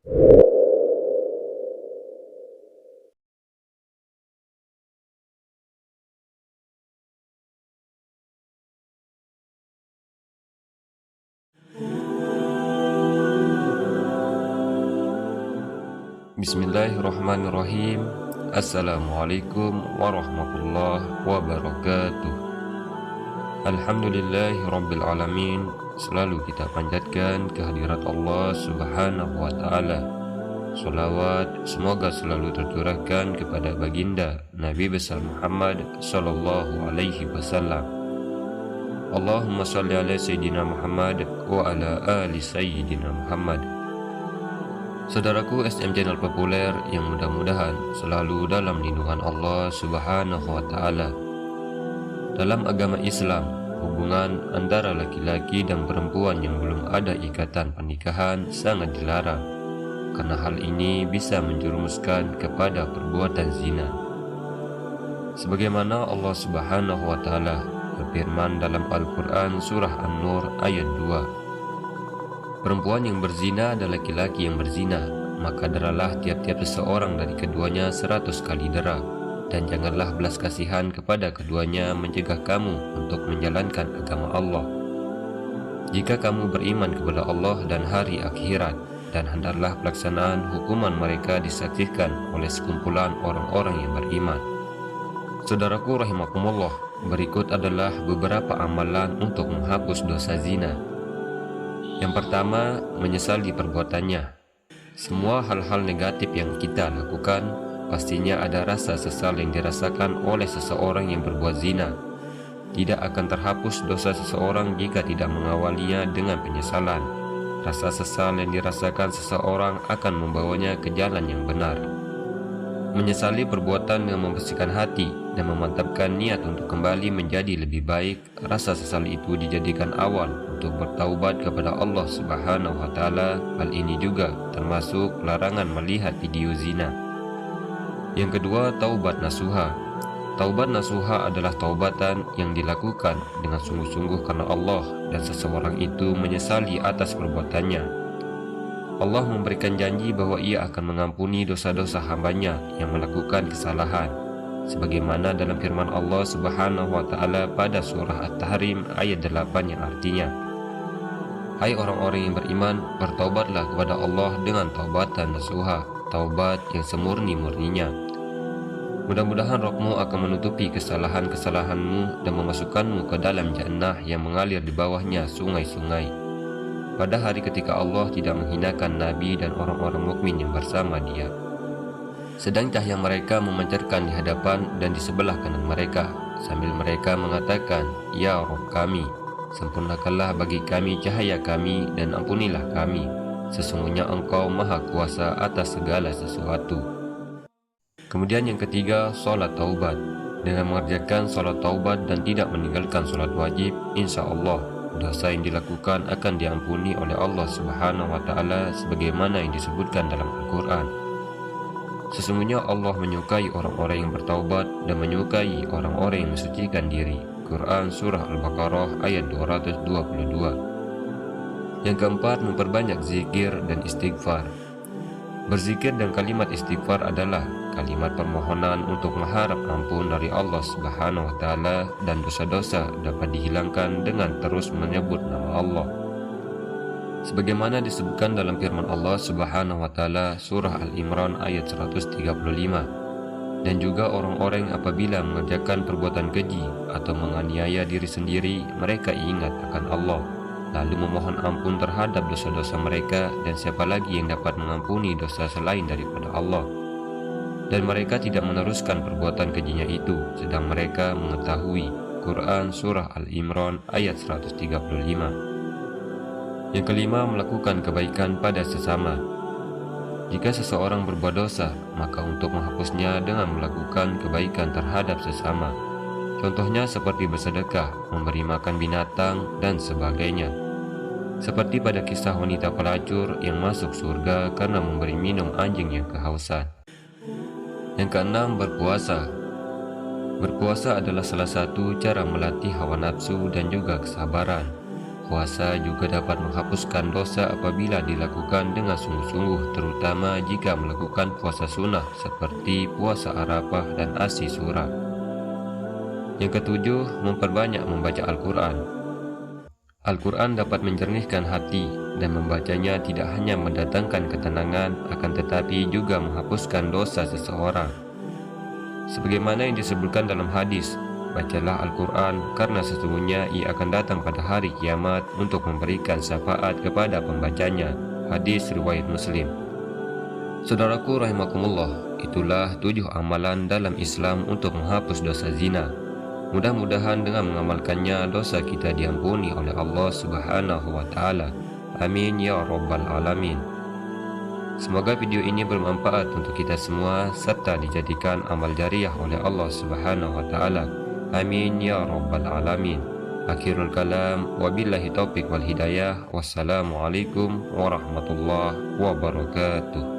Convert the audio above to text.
Bismillahirrahmanirrahim. Assalamualaikum warahmatullahi wabarakatuh. Alhamdulillahirabbil alamin. Selalu kita panjatkan kehadirat Allah Subhanahu wa taala. Shalawat semoga selalu tercurahkan kepada baginda Nabi besar Muhammad sallallahu alaihi wasallam. Allahumma shalli ala sayyidina Muhammad wa ala ali sayyidina Muhammad. Saudaraku SM channel populer yang mudah-mudahan selalu dalam lindungan Allah Subhanahu wa taala. Dalam agama Islam, hubungan antara laki-laki dan perempuan yang belum ada ikatan pernikahan sangat dilarang, karena hal ini bisa menjerumuskan kepada perbuatan zina. Sebagaimana Allah Subhanahu wa taala berfirman dalam Al-Qur'an surah An-Nur ayat 2. Perempuan yang berzina dan laki-laki yang berzina, maka deralah tiap-tiap seseorang dari keduanya 100 kali dera, dan janganlah belas kasihan kepada keduanya mencegah kamu untuk menjalankan agama Allah. Jika kamu beriman kepada Allah dan hari akhirat, dan hendaklah pelaksanaan hukuman mereka disaksikan oleh sekumpulan orang-orang yang beriman. Saudaraku rahimakumullah, berikut adalah beberapa amalan untuk menghapus dosa zina. Yang pertama, menyesali perbuatannya. Semua hal-hal negatif yang kita lakukan, pastinya ada rasa sesal yang dirasakan oleh seseorang yang berbuat zina. Tidak akan terhapus dosa seseorang jika tidak mengawalinya dengan penyesalan. Rasa sesal yang dirasakan seseorang akan membawanya ke jalan yang benar. Menyesali perbuatan yang membersihkan hati dan memantapkan niat untuk kembali menjadi lebih baik. Rasa sesal itu dijadikan awal untuk bertaubat kepada Allah Subhanahu wa taala. Hal ini juga termasuk larangan melihat video zina. Yang kedua, taubat nasuha. Taubat nasuha adalah taubatan yang dilakukan dengan sungguh-sungguh karena Allah dan seseorang itu menyesali atas perbuatannya. Allah memberikan janji bahwa Ia akan mengampuni dosa-dosa hambanya yang melakukan kesalahan, sebagaimana dalam firman Allah Subhanahu wa taala pada surah At-Tahrim ayat 8 yang artinya, hai orang-orang yang beriman, bertaubatlah kepada Allah dengan taubatan nasuha, taubat yang semurni-murninya. Mudah-mudahan rohmu akan menutupi kesalahan-kesalahanmu dan memasukkanmu ke dalam jannah yang mengalir di bawahnya sungai-sungai, pada hari ketika Allah tidak menghinakan Nabi dan orang-orang mukmin yang bersama Dia, sedang cahaya mereka memancarkan di hadapan dan di sebelah kanan mereka, sambil mereka mengatakan, Ya Rabb kami, sempurnakanlah bagi kami cahaya kami dan ampunilah kami, sesungguhnya Engkau Maha Kuasa atas segala sesuatu. Kemudian yang ketiga, sholat taubat. Dengan mengerjakan sholat taubat dan tidak meninggalkan sholat wajib, insya Allah dosa yang dilakukan akan diampuni oleh Allah Subhanahu wa taala sebagaimana yang disebutkan dalam Al-Qur'an. Sesungguhnya Allah menyukai orang-orang yang bertaubat dan menyukai orang-orang yang mensucikan diri. Quran surah Al-Baqarah ayat 222. Yang keempat, memperbanyak zikir dan istighfar. Berzikir dan kalimat istighfar adalah kalimat permohonan untuk mengharap ampun dari Allah Subhanahu wa taala, dan dosa-dosa dapat dihilangkan dengan terus menyebut nama Allah. Sebagaimana disebutkan dalam firman Allah Subhanahu wa taala surah Al-Imran ayat 135. Dan juga orang-orang apabila mengerjakan perbuatan keji atau menganiaya diri sendiri, mereka ingat akan Allah, lalu memohon ampun terhadap dosa-dosa mereka, dan siapa lagi yang dapat mengampuni dosa selain daripada Allah. Dan mereka tidak meneruskan perbuatan kejinya itu, sedang mereka mengetahui. Quran surah Al-Imran ayat 135. Yang kelima, melakukan kebaikan pada sesama. Jika seseorang berbuat dosa, maka untuk menghapusnya dengan melakukan kebaikan terhadap sesama. Contohnya seperti bersedekah, memberi makan binatang, dan sebagainya. Seperti pada kisah wanita pelacur yang masuk surga karena memberi minum anjing yang kehausan. Yang keenam, berpuasa. Berpuasa adalah salah satu cara melatih hawa nafsu dan juga kesabaran. puasa juga dapat menghapuskan dosa apabila dilakukan dengan sungguh-sungguh, terutama jika melakukan puasa sunnah seperti puasa Arafah dan Asyura. Yang ketujuh, memperbanyak membaca Al-Quran. Al-Quran dapat menjernihkan hati, dan membacanya tidak hanya mendatangkan ketenangan, akan tetapi juga menghapuskan dosa seseorang. Sebagaimana yang disebutkan dalam hadis, bacalah Al-Quran karena sesungguhnya ia akan datang pada hari kiamat untuk memberikan syafaat kepada pembacanya. Hadis riwayat Muslim. Saudaraku rahimakumullah, itulah 7 amalan dalam Islam untuk menghapus dosa zina. Mudah-mudahan dengan mengamalkannya dosa kita diampuni oleh Allah Subhanahu wa taala. Amin ya rabbal alamin. Semoga video ini bermanfaat untuk kita semua serta dijadikan amal jariah oleh Allah Subhanahu wa taala. Amin ya rabbal alamin. Akhirul kalam, wabillahi taufiq wal hidayah. Wassalamualaikum warahmatullahi wabarakatuh.